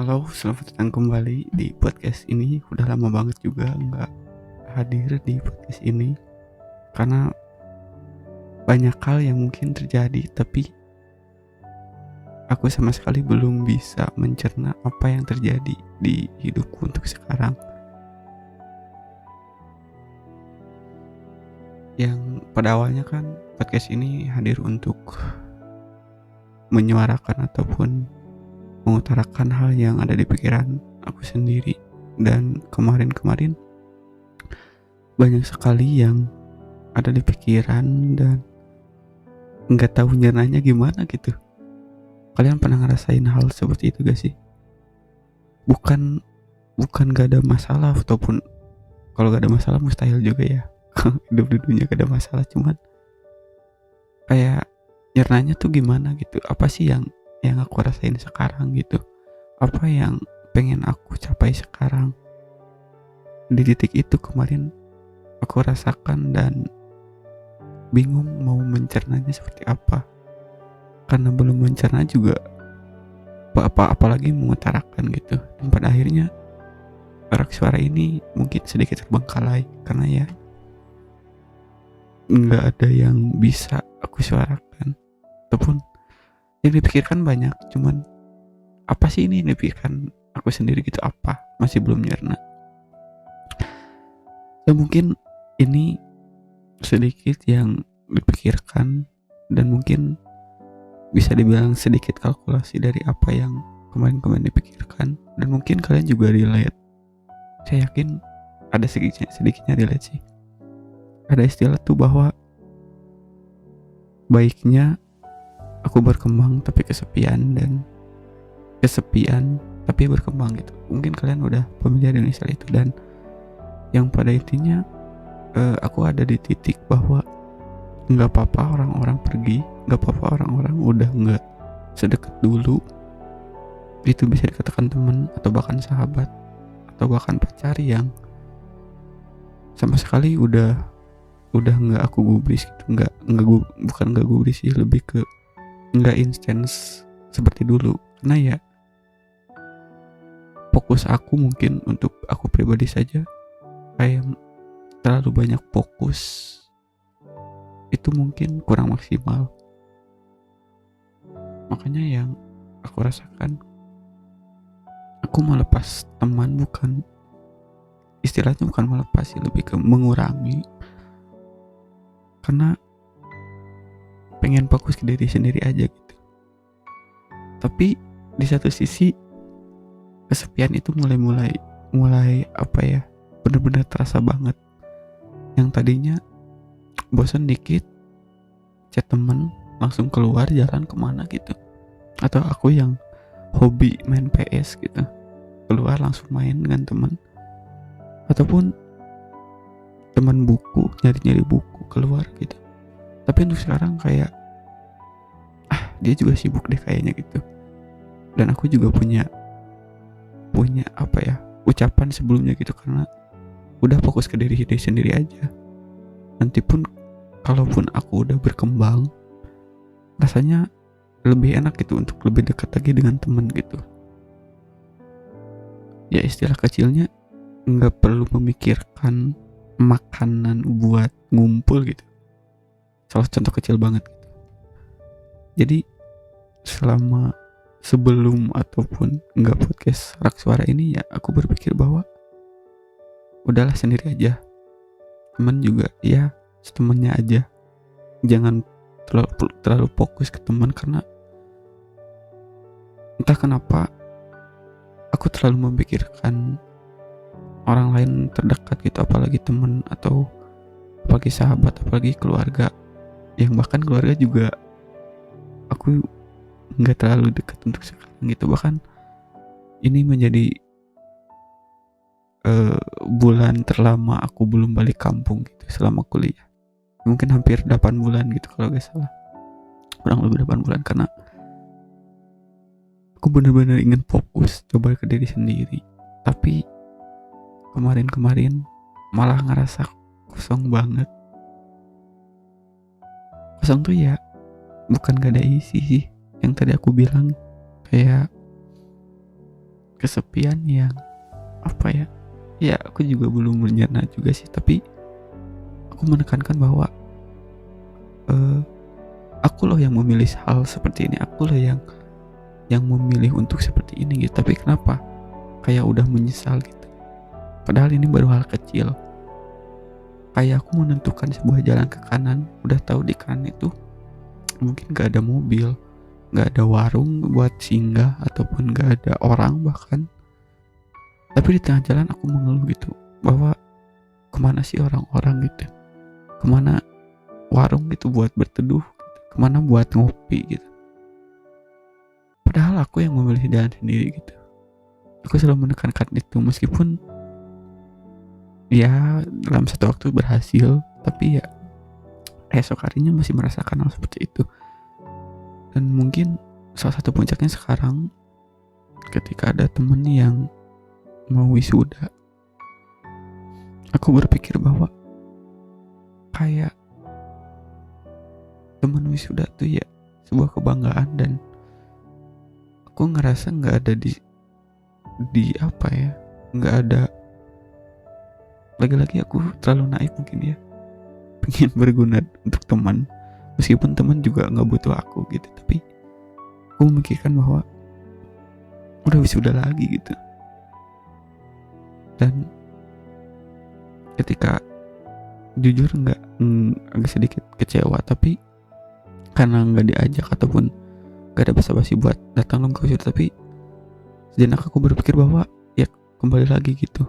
Halo, selamat datang kembali di podcast ini. Udah lama banget juga nggak hadir di podcast ini karena banyak hal yang mungkin terjadi, tapi aku sama sekali belum bisa mencerna apa yang terjadi di hidupku untuk sekarang. Yang pada awalnya kan podcast ini hadir untuk menyuarakan ataupun mengutarakan hal yang ada di pikiran aku sendiri, dan kemarin-kemarin banyak sekali yang ada di pikiran dan nggak tahu nyernanya gimana gitu. Kalian pernah ngerasain hal seperti itu gak sih? Bukan bukan gak ada masalah, ataupun kalau gak ada masalah mustahil juga ya. Hidup di dunia gak ada masalah, cuman kayak nyernanya tuh gimana gitu. Apa sih yang aku rasain sekarang gitu? Apa yang pengen aku capai sekarang? Di titik itu kemarin aku rasakan dan bingung mau mencernanya seperti apa. Karena belum mencerna juga apalagi mengutarakan gitu. Dan pada akhirnya rak suara ini mungkin sedikit terbengkalai karena ya nggak ada yang bisa aku suarakan, ataupun yang dipikirkan banyak, cuman apa sih ini yang dipikirkan aku sendiri gitu, apa masih belum nyerna. Dan mungkin ini sedikit yang dipikirkan dan mungkin bisa dibilang sedikit kalkulasi dari apa yang kemarin-kemarin dipikirkan, dan mungkin kalian juga relate. Saya yakin ada sedikitnya relate sih. Ada istilah tuh bahwa baiknya aku berkembang tapi kesepian, dan kesepian tapi berkembang gitu. Mungkin kalian udah familiar dengan istilah itu, dan yang pada intinya aku ada di titik bahwa nggak apa-apa orang-orang pergi, nggak apa-apa orang-orang udah nggak sedekat dulu. Itu bisa dikatakan teman atau bahkan sahabat atau bahkan pacar yang sama sekali udah nggak aku gubris gitu. Bukan nggak gubris sih, lebih ke nggak intens seperti dulu, karena ya fokus aku mungkin untuk aku pribadi saja kayak terlalu banyak fokus, itu mungkin kurang maksimal. Makanya yang aku rasakan, aku melepas teman, bukan istilahnya bukan melepas sih, lebih ke mengurangi, karena pengen fokus ke diri sendiri aja gitu. Tapi di satu sisi kesepian itu mulai apa ya, bener-bener terasa banget. Yang tadinya bosan dikit chat temen langsung keluar jalan kemana gitu, atau aku yang hobi main PS gitu, keluar langsung main dengan temen, ataupun teman buku nyari buku keluar gitu. Tapi untuk sekarang kayak dia juga sibuk deh kayaknya gitu, dan aku juga punya apa ya, ucapan sebelumnya gitu, karena udah fokus ke diri sendiri aja. Nanti pun kalaupun aku udah berkembang, rasanya lebih enak gitu untuk lebih dekat lagi dengan teman gitu. Ya istilah kecilnya nggak perlu memikirkan makanan buat ngumpul gitu. Salah contoh kecil banget gitu. Jadi sebelum ataupun nggak podcast rak suara ini, ya aku berpikir bahwa udahlah sendiri aja. Teman juga ya setemennya aja. Jangan terlalu fokus ke teman, karena entah kenapa aku terlalu memikirkan orang lain terdekat gitu, apalagi teman atau apalagi sahabat, apalagi keluarga, yang bahkan keluarga juga aku nggak terlalu dekat untuk sekarang gitu. Bahkan ini menjadi bulan terlama aku belum balik kampung gitu selama kuliah. Mungkin hampir 8 bulan gitu kalau gak salah, kurang lebih 8 bulan, karena aku benar-benar ingin fokus coba ke diri sendiri. Tapi kemarin malah ngerasa kosong banget. Kosong tuh ya bukan gak ada isi sih, yang tadi aku bilang kayak kesepian yang apa ya, ya aku juga belum menyerna juga sih, tapi aku menekankan bahwa eh, aku loh yang memilih hal seperti ini, aku loh yang memilih untuk seperti ini gitu. Tapi kenapa kayak udah menyesal gitu, padahal ini baru hal kecil. Kayak aku menentukan sebuah jalan ke kanan, udah tahu di kanan itu mungkin gak ada mobil, gak ada warung buat singgah, ataupun gak ada orang bahkan. Tapi di tengah jalan aku mengeluh gitu, bahwa kemana sih orang-orang gitu, kemana warung gitu buat berteduh gitu, kemana buat ngopi gitu. Padahal aku yang memilih jalan sendiri gitu. Aku selalu menekankan itu, meskipun ya dalam satu waktu berhasil, tapi ya esok harinya masih merasakan hal seperti itu. Dan mungkin salah satu puncaknya sekarang ketika ada temen yang mau wisuda, aku berpikir bahwa kayak temen wisuda tuh ya sebuah kebanggaan, dan aku ngerasa nggak ada di apa ya, nggak ada. Lagi-lagi aku terlalu naif mungkin ya, pengen berguna untuk teman, meskipun teman juga nggak butuh aku gitu. Tapi aku memikirkan bahwa udah wisuda lagi gitu, dan ketika jujur agak sedikit kecewa, tapi karena nggak diajak ataupun gak ada basa-basi buat datang ke wisuda. Tapi sejenak aku berpikir bahwa ya kembali lagi gitu,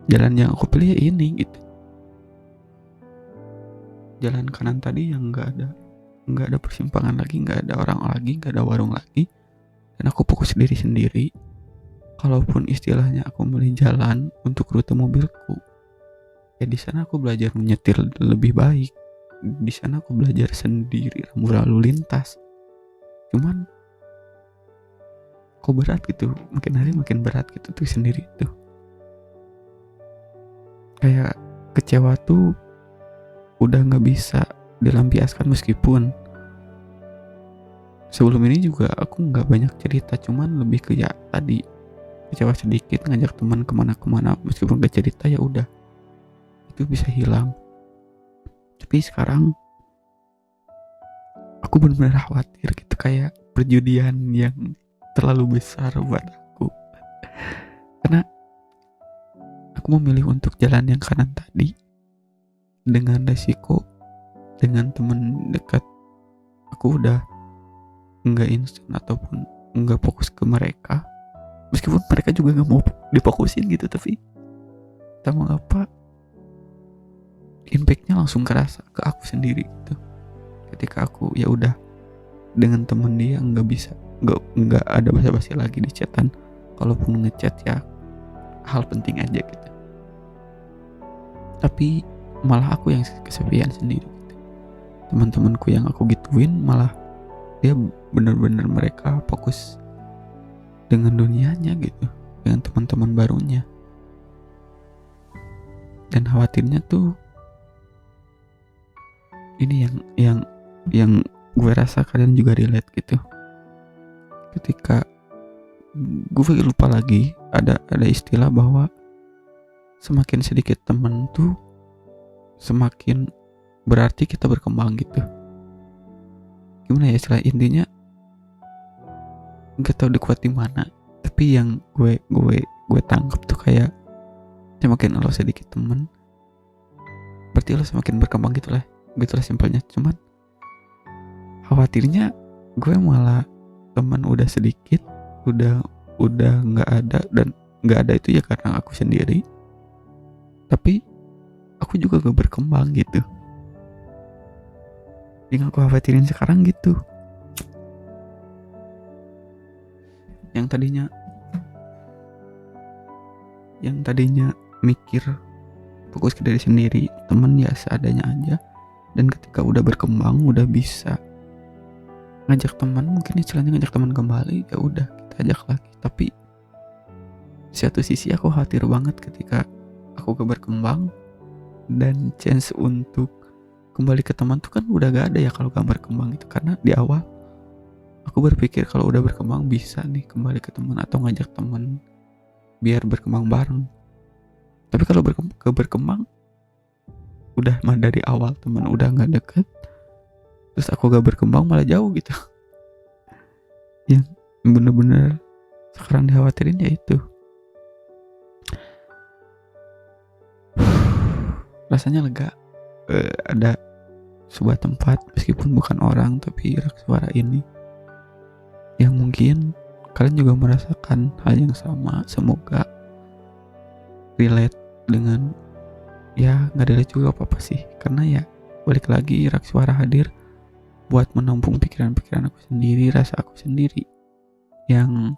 jalan yang aku pilih ya ini gitu, jalan kanan tadi yang nggak ada persimpangan lagi, nggak ada orang lagi, nggak ada warung lagi, dan aku fokus diri sendiri. Kalaupun istilahnya aku milih jalan untuk rute mobilku, ya di sana aku belajar menyetir lebih baik, di sana aku belajar sendiri rambu lalu lintas. Cuman kok berat gitu, makin hari makin berat gitu tuh sendiri tuh. Kayak kecewa tuh udah nggak bisa dilampiaskan, meskipun sebelum ini juga aku nggak banyak cerita, cuman lebih ke ya tadi, kecewa sedikit ngajak teman kemana-kemana, meskipun gak cerita ya udah itu bisa hilang. Tapi sekarang aku benar-benar khawatir gitu, kayak perjudian yang terlalu besar buat aku, karena aku memilih untuk jalan yang kanan tadi dengan resiko, dengan teman dekat aku udah nggak instan ataupun nggak fokus ke mereka, meskipun mereka juga nggak mau difokusin gitu. Tapi tak mengapa impactnya langsung kerasa ke aku sendiri gitu, ketika aku ya udah dengan temen dia nggak ada basa-basi lagi di chatan, kalaupun ngechat ya hal penting aja gitu. Tapi malah aku yang kesepian sendiri gitu. Teman-temanku yang aku gituin malah dia benar-benar mereka fokus dengan dunianya gitu, dengan teman-teman barunya. Dan khawatirnya tuh ini yang gue rasa kalian juga relate gitu. Ketika gue lupa lagi, ada istilah bahwa semakin sedikit temen tuh semakin berarti kita berkembang gitu. Gimana ya istilah, intinya nggak tahu dikuat di mana, tapi yang gue tangkap tuh kayak semakin lo sedikit temen berarti lo semakin berkembang gitulah simpelnya. Cuman khawatirnya gue malah teman udah sedikit, udah nggak ada, dan nggak ada itu ya karena aku sendiri, tapi aku juga gak berkembang gitu. Yang aku khawatirin sekarang gitu, yang tadinya mikir fokus ke diri sendiri, temen ya seadanya aja, dan ketika udah berkembang, udah bisa ngajak teman, mungkin istilahnya ngajak teman kembali, ya udah kita ajak lagi. Tapi di satu sisi aku khawatir banget ketika aku gak berkembang, dan chance untuk kembali ke teman tuh kan udah gak ada ya kalau gak berkembang itu. Karena di awal aku berpikir kalau udah berkembang bisa nih kembali ke teman atau ngajak teman biar berkembang bareng. Tapi kalau berkembang udah mah dari awal teman udah nggak deket, terus aku gak berkembang malah jauh gitu. Yang bener-bener sekarang dikhawatirin ya itu. Rasanya lega. Ada sebuah tempat meskipun bukan orang tapi rak suara ini yang mungkin kalian juga merasakan hal yang sama. Semoga relate dengan, ya nggak relate juga apa sih, karena ya balik lagi rak suara hadir buat menampung pikiran-pikiran aku sendiri, rasa aku sendiri yang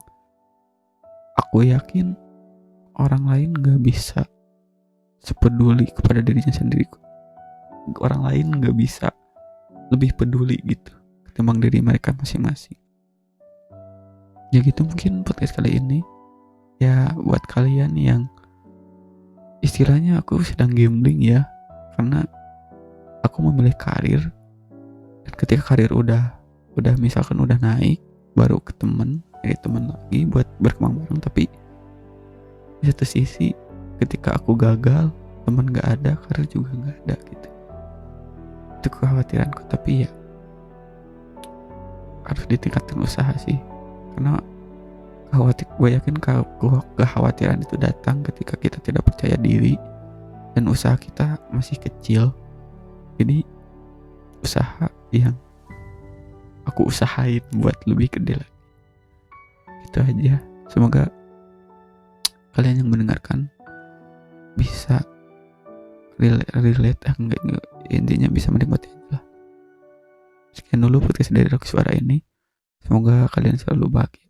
aku yakin orang lain gak bisa sepeduli kepada dirinya sendiri. Orang lain gak bisa lebih peduli gitu ketimbang diri mereka masing-masing. Ya gitu mungkin podcast kali ini. Ya buat kalian yang istilahnya aku sedang gambling ya, karena aku memilih karir, dan ketika karir udah misalkan udah naik, baru ke temen lagi buat berkembang bareng. Tapi di satu sisi ketika aku gagal, teman gak ada, karir juga gak ada gitu. Itu kekhawatiranku, tapi ya harus ditingkatkan usaha sih, karena gue yakin kekhawatiran itu datang ketika kita tidak percaya diri dan usaha kita masih kecil. Jadi usaha yang aku usahain buat lebih gede lagi. Itu aja. Semoga kalian yang mendengarkan bisa relate, intinya bisa menikmati aja lah. Sekian dulu podcast dari Rock Suara ini. Semoga kalian selalu bahagia.